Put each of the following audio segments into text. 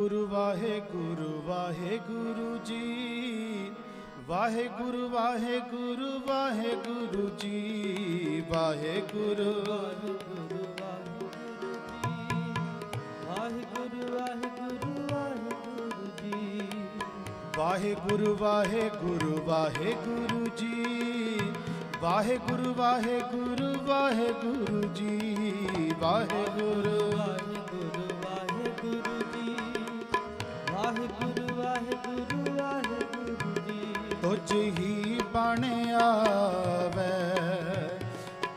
गुरु वाहे गुरु जी, वाहे गुरु जी, वाहे गुरु जी, वाहे गुरु जी, वाहे गुरु जी, वाहे गुरु तुझ ही बण आवे,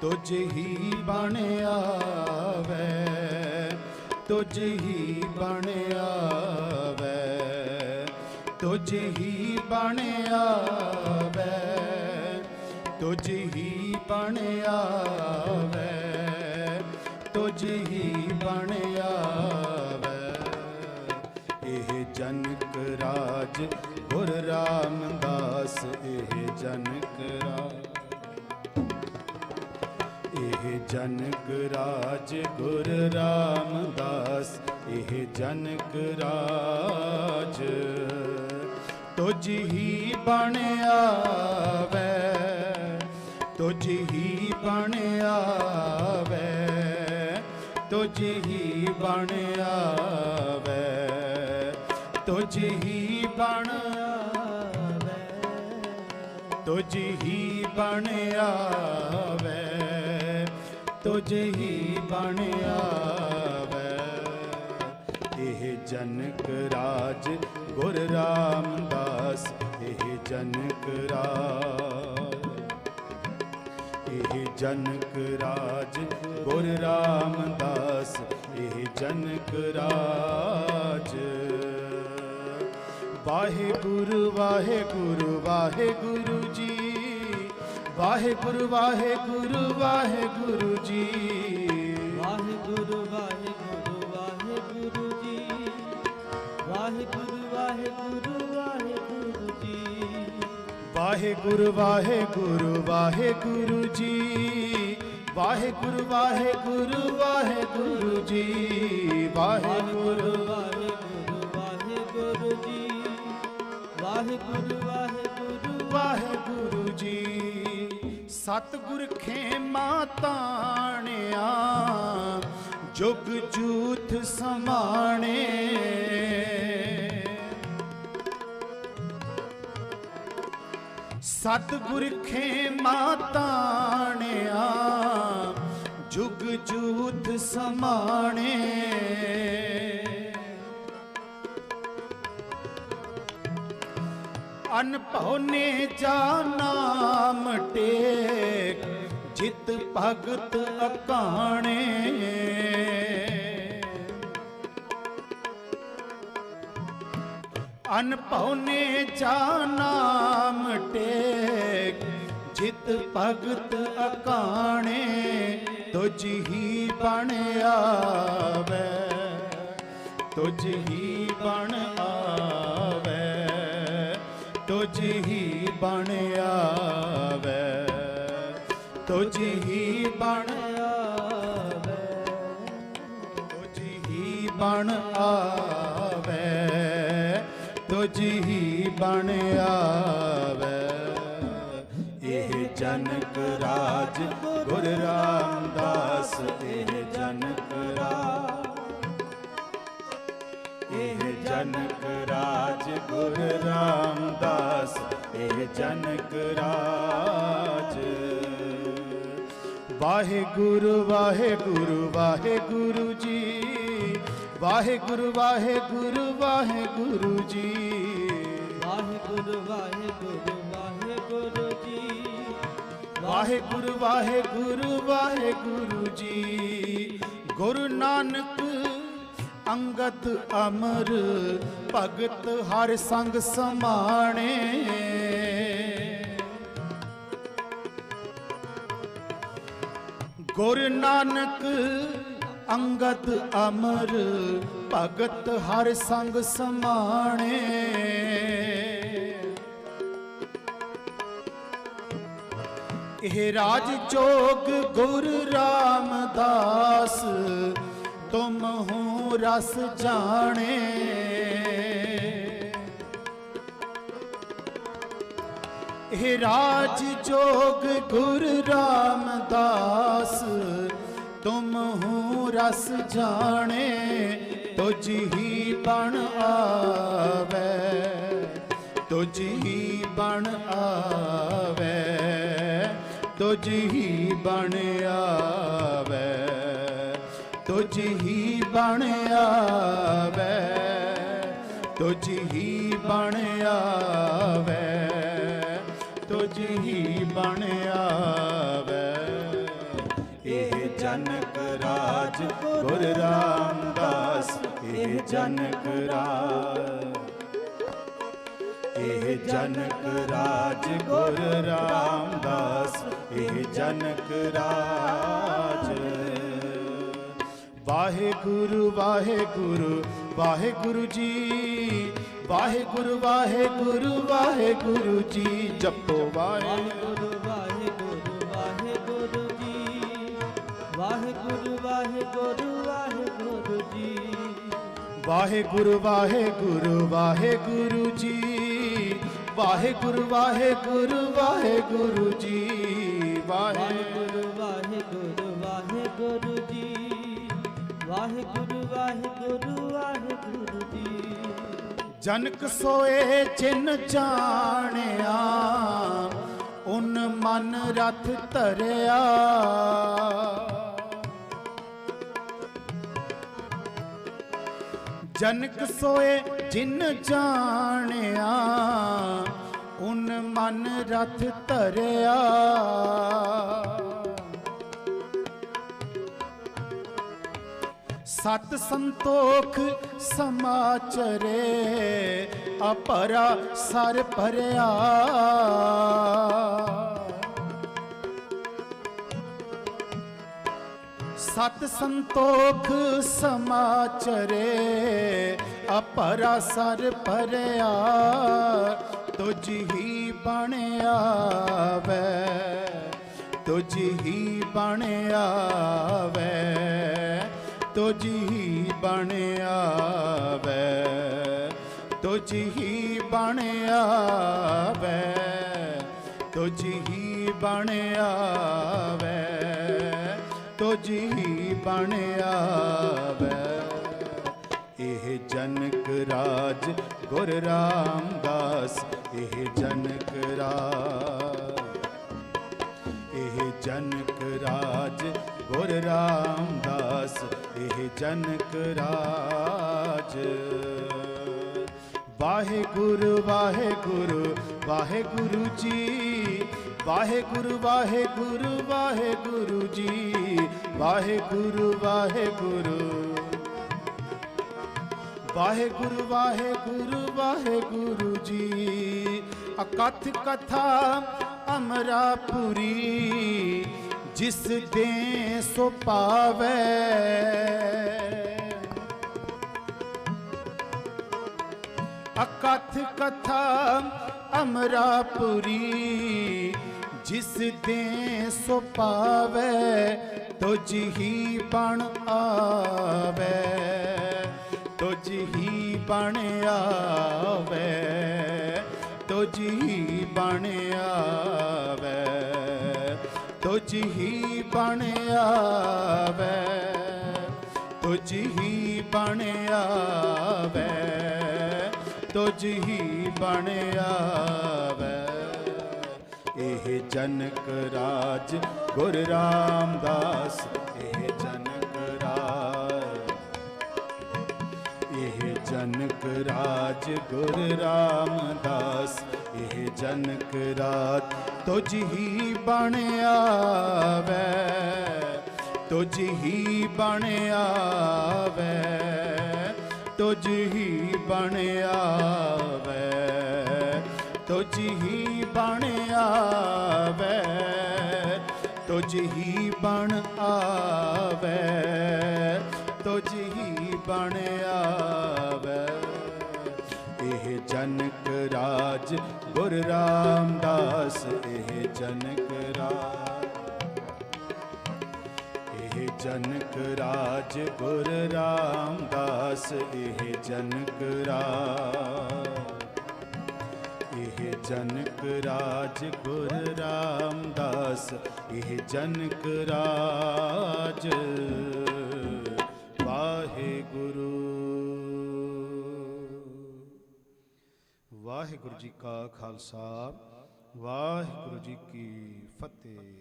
तुझ ही बण आवे, तुझ ही बण आवे, तुझ ही बण आवे, तुझ ही बण आवे, तुझ ही बण आवे। एह जनक राज गुर रामदास, एह जनक राज, एह जनक राज गुर रामदास, एह जनक राज। तुझ ही बण आवे, तुझ ही बण आवे, तुझ ही बण आवे, तुझ ही बण आवे, तुझ ही बण आवे, तुझ ही बण आवे। एह जनक राज गुर रामदास, एह जनक राज, एह जनक राज गुर रामदास, एह जनक राज। वाहे गुरु जी, वाहे गुरु जी, वाहे गुरु जी, वाहे गुरु जी, वाहे गुरु जी, वाहे गुरु जी, वाहे गुरु जी, वाहे गुरु जी। सतगुर खेमा ताणिया, जुग जूथ समाणे, सतगुर खेमा ताणिया, जुग जूथ समाणे। अनभव ने जा नाम टेक, जित भगत अकाणे। अनभव ने जा नाम टेक, जित भगत अकाणे। तुझ ही बण आवे, तुझ ही बण आवे, तुझ ही बण आवे, तुझ ही बण आवे, तुझ ही बण आवे, तुझ ही बण आवे। एह जनक राज गुर रामदास, एह जनक राज, एह जनक राज गुर रामदास, एह जनक राज। वाहे गुरु जी, वाहे गुरु जी, वाहे गुरु जी, वाहे गुरु जी। गुरु नानक अंगद अमर, भगत हर संग समाणे। गुरु नानक अंगद अमर, भगत हर संग समाणे। एह राज जोग गुरु रामदास, तुम हूँ रस जाने। हे राज जोग गुरु रामदास, तुम हूँ रस जाने। तुझ ही बन आवे, तुझ ही बन आवे, तुझ ही बन आवे, तुझ ही बन आवे, तुझ ही बन आवे, तुझ ही बन आवे। एह जनक राज गुरु रामदास, एह जनक राज, एह जनक राज गुरु रामदास, एह जनक राज। वाहेगुरु वाहेगुरु वाहेगुरु जी, वाहेगुरु वाहेगुरु वाहेगुरु जी। जपो वाहेगुरु वाहेगुरु वाहेगुरु जी, वाहेगुरु वाहेगुरु वाहेगुरु जी। वाहेगुरु वाहेगुरु वाहेगुरु जी, वाहेगुरु वाहेगुरु वाहेगुरु जी। वाहेगुरु वाहेगुरु वाहेगुरु जी, वाहेगुरु वाहेगुरु वाहेगुरु जी। जनक सोए जिन जानिया, उन मन रथ धरिया। जनक सोए जिन जानिया, उन मन रथ धरिया। सत संतोख समाचरे, अपरा सर भरिया। सत संतोख समाचरे, अपरा सर भरिया। तुझ ही बन आवे, तुझ ही बन आवे, तुझ ही बन आवे, तुझ ही बन आवे, तुझ ही बन आवे, तुझ ही बन आवे। एह जनक राज गुरु रामदास, एह जनक राज, एह जनक राज गुरु रामदास, एह जनक राज। वाहेगुरु वाहेगुरु वाहेगुरु जी, वाहेगुरु वाहेगुरु वाहेगुरु जी। वाहेगुरु वाहेगुरु वाहेगुरु वाहेगुरु वाहेगुरु जी। अकथ कथा अमरापुरी, जिस दे सो पावे। अकथ कथा अमरापुरी, जिस दे सो पावे। तुझ ही बन आवे, तुझ ही बन आवे, तुझ ही बन आवे, तुझ ही बन आवे, तुझ ही बन आवे, तुझ ही बन आवे। एह जनक राज गुरु रामदास, एह जनक राज, एह जनक राज गुरु रामदास, एह जनक राज। तुझ ही बन आवे, तुझ ही बन आवे, तुझ ही बन आवे, तुझ ही बन आवे, तुझ ही बन आवे, तुझ ही बन आवे। एह जनक राज गुरु रामदास, एह जनक राज, एह जनक राज गुर रामदास एह जनक राज, एह जनक राज गुर रामदास एह जनक राज। वाहिगुरु। वाहिगुरु जी का खालसा, वाहिगुरु जी की फतेह।